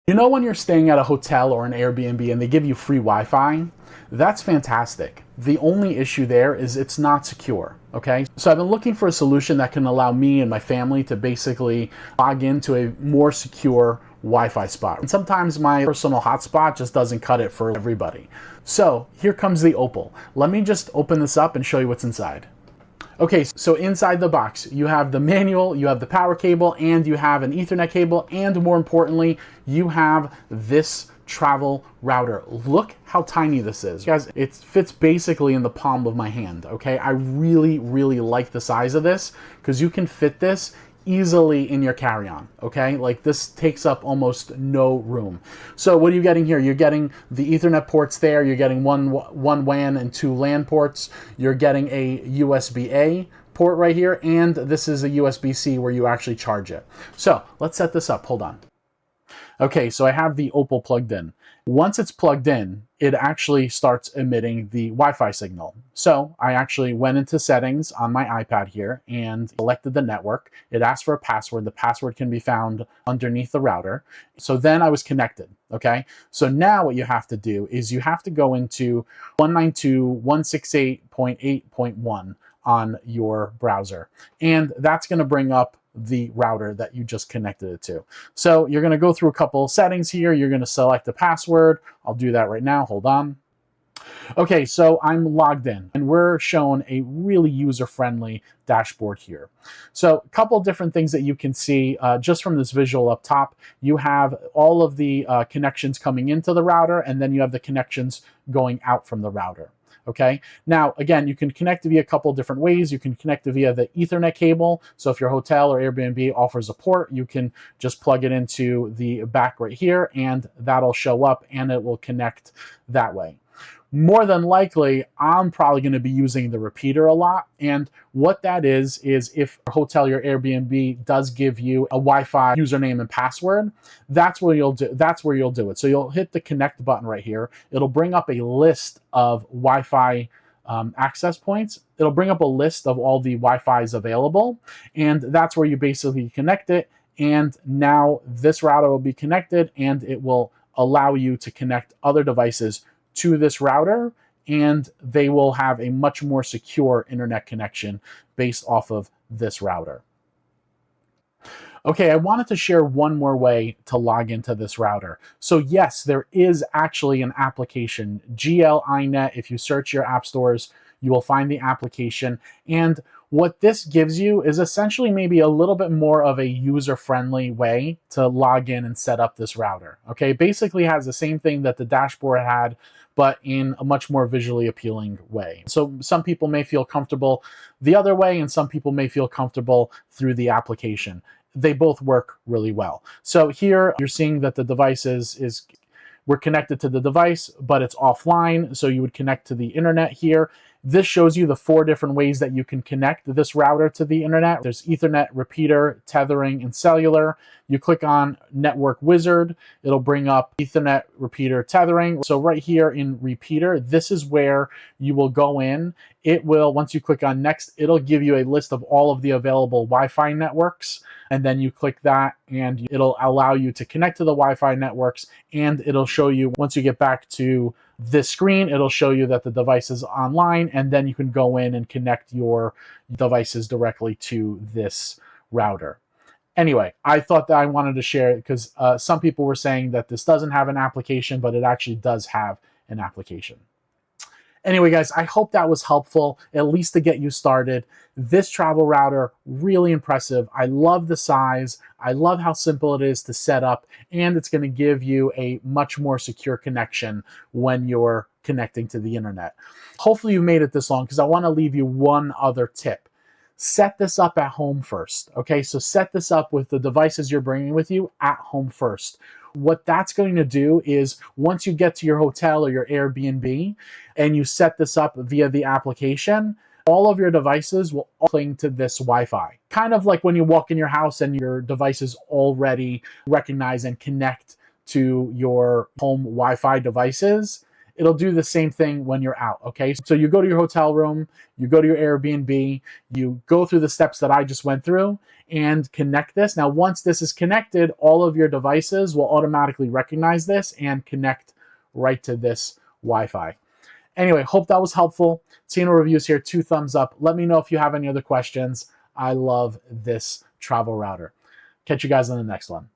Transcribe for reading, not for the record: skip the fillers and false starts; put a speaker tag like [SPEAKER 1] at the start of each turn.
[SPEAKER 1] You know when you're staying at a hotel or an Airbnb and they give you free Wi-Fi? That's fantastic. The only issue there is it's not secure, okay? So I've been looking for a solution that can allow me and my family to basically log into a more secure Wi-Fi spot. And sometimes my personal hotspot just doesn't cut it for everybody. So here comes the Opal. Let me just open this up and show you what's inside. Okay, so inside the box, you have the manual, you have the power cable, and you have an Ethernet cable, and more importantly, you have this travel router. Look how tiny this is. Guys, it fits basically in the palm of my hand, okay? I really, really like the size of this because you can fit this easily in your carry-on, okay? Like this takes up almost no room. So what are you getting here? You're getting the Ethernet ports there. You're getting one WAN and 2 LAN ports. You're getting a USB-A port right here, and this is a USB-C where you actually charge it. So let's set this up. Hold on. Okay, so I have the Opal plugged in. Once it's plugged in, it actually starts emitting the Wi-Fi signal. So I actually went into settings on my iPad here and selected the network. It asked for a password. The password can be found underneath the router. So then I was connected, okay? So now what you have to do is you have to go into 192.168.8.1 on your browser. And that's gonna bring up the router that you just connected it to. So you're going to go through a couple of settings here. You're going to select a password. I'll do that right now. Hold on. Okay, so I'm logged in and we're shown a really user-friendly dashboard here. So a couple different things that you can see just from this visual up top. You have all of the connections coming into the router, and then you have the connections going out from the router. Okay, now again, you can connect via a couple different ways. You can connect via the Ethernet cable. So if your hotel or Airbnb offers a port, you can just plug it into the back right here and that'll show up and it will connect that way. More than likely, I'm probably going to be using the repeater a lot. And what that is if your hotel, your Airbnb does give you a Wi-Fi username and password, that's where you'll do it. So you'll hit the connect button right here. It'll bring up a list of Wi-Fi access points. It'll bring up a list of all the Wi-Fi's available. And that's where you basically connect it. And now this router will be connected and it will allow you to connect other devices to this router, and they will have a much more secure internet connection based off of this router. Okay, I wanted to share one more way to log into this router. So yes, there is actually an application, GL.iNet. If you search your app stores, you will find the application. And what this gives you is essentially maybe a little bit more of a user-friendly way to log in and set up this router. Okay, it basically has the same thing that the dashboard had, but in a much more visually appealing way. So some people may feel comfortable the other way, and some people may feel comfortable through the application. They both work really well. So here you're seeing that the device we're connected to the device, but it's offline. So you would connect to the internet here. This shows you the 4 different ways that you can connect this router to the internet. There's Ethernet, repeater, tethering, and cellular. You click on Network Wizard. It'll bring up Ethernet, repeater, tethering. So right here in repeater, this is where you will go in. It will, once you click on next, it'll give you a list of all of the available Wi-Fi networks. And then you click that and it'll allow you to connect to the Wi-Fi networks, and it'll show you, once you get back to this screen, it'll show you that the device is online, and then you can go in and connect your devices directly to this router. Anyway, I thought that I wanted to share it because some people were saying that this doesn't have an application, but it actually does have an application. Anyway, guys, I hope that was helpful, at least to get you started. This travel router, really impressive. I love the size. I love how simple it is to set up, and it's going to give you a much more secure connection when you're connecting to the internet. Hopefully you made it this long because I want to leave you one other tip. Set this up at home first, okay? So set this up with the devices you're bringing with you at home first. What that's going to do is once you get to your hotel or your Airbnb and you set this up via the application, all of your devices will cling to this Wi-Fi. Kind of like when you walk in your house and your devices already recognize and connect to your home Wi-Fi devices. it'll do the same thing when you're out, okay? So you go to your hotel room, you go to your Airbnb, you go through the steps that I just went through and connect this. Now, once this is connected, all of your devices will automatically recognize this and connect right to this Wi-Fi. Anyway, hope that was helpful. Seeing reviews here, 2 thumbs up. Let me know if you have any other questions. I love this travel router. Catch you guys on the next one.